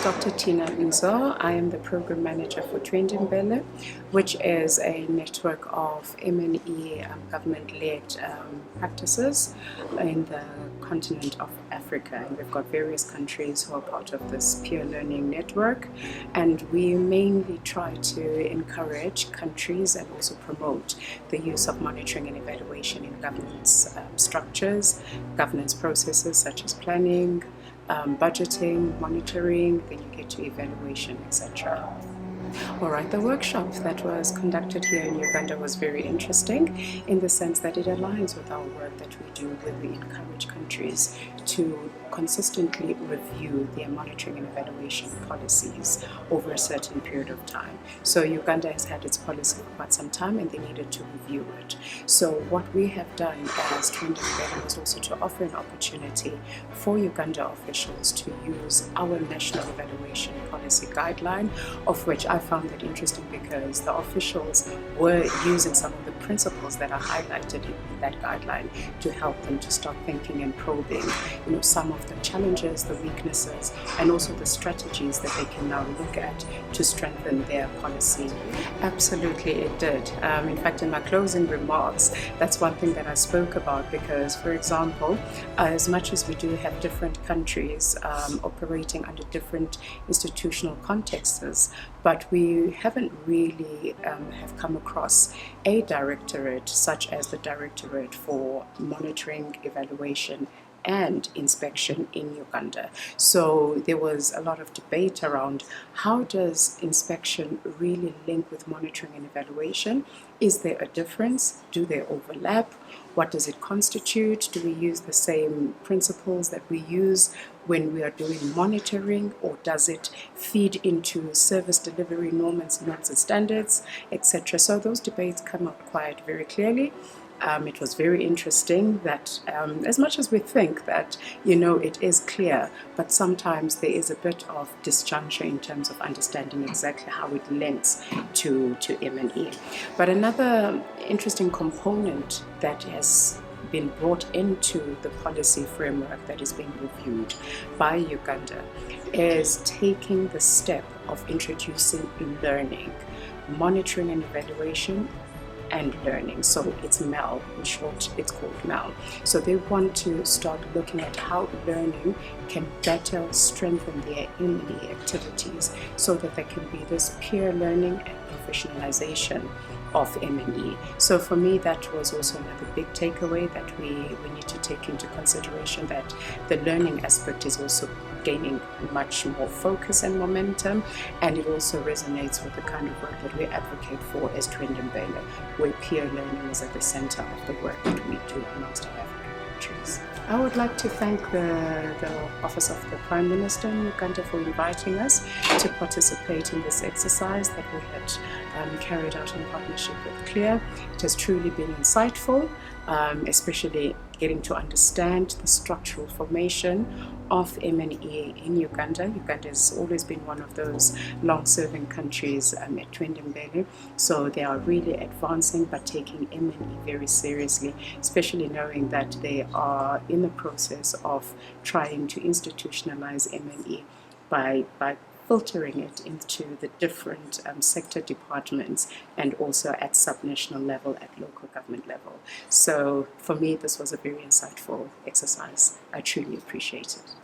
Dr. Thina Nzo. I am the Program Manager for Twende Mbele, which is a network of M&E government-led practices in the continent of Africa. And we've got various countries who are part of this peer learning network. And we mainly try to encourage countries and also promote the use of monitoring and evaluation in governance structures, governance processes such as planning, budgeting, monitoring, then you get to evaluation, etc. Alright, the workshop that was conducted here in Uganda was very interesting in the sense that it aligns with our work that we do where we encourage countries to consistently review their monitoring and evaluation policies over a certain period of time. So Uganda has had its policy for quite some time and they needed to review it. So what we have done as Twende Mbele was also to offer an opportunity for Uganda officials to use our national evaluation policy guideline, of which I found that interesting because the officials were using some of the principles that are highlighted in that guideline to help them to start thinking and probing, some of the challenges, the weaknesses, and also the strategies that they can now look at to strengthen their policy. Absolutely, it did. In fact, in my closing remarks, that's one thing that I spoke about because, for example, as much as we do have different countries operating under different institutional contexts, but we haven't really have come across a directorate such as the Directorate for Monitoring, Evaluation and Inspection in Uganda. So there was a lot of debate around how does inspection really link with monitoring and evaluation? Is there a difference? Do they overlap? What does it constitute? Do we use the same principles that we use when we are doing monitoring, or does it feed into service delivery norms and standards, etc.? So those debates come up quite very clearly. It was very interesting that as much as we think that, it is clear, but sometimes there is a bit of disjuncture in terms of understanding exactly how it links to M&E. But another interesting component that has been brought into the policy framework that is being reviewed by Uganda is taking the step of introducing learning, monitoring and evaluation, and learning. So it's MEL, in short, it's called MEL. So they want to start looking at how learning can better strengthen their M&E activities so that there can be this peer learning and professionalization of M&E. So for me, that was also another big takeaway that we need to take into consideration, that the learning aspect is also gaining much more focus and momentum, and it also resonates with the kind of work that we advocate for as Twende Mbele, where peer learning is at the center of the work that we do amongst our African countries. I would like to thank the Office of the Prime Minister in Uganda for inviting us to participate in this exercise that we had carried out in partnership with CLEAR. It has truly been insightful, especially getting to understand the structural formation of M&E in Uganda. Uganda has always been one of those long-serving countries at Twende Mbele, so they are really advancing but taking M&E very seriously, especially knowing that they are in the process of trying to institutionalize M&E by filtering it into the different sector departments and also at subnational level, at local government level. So for me, this was a very insightful exercise. I truly appreciate it.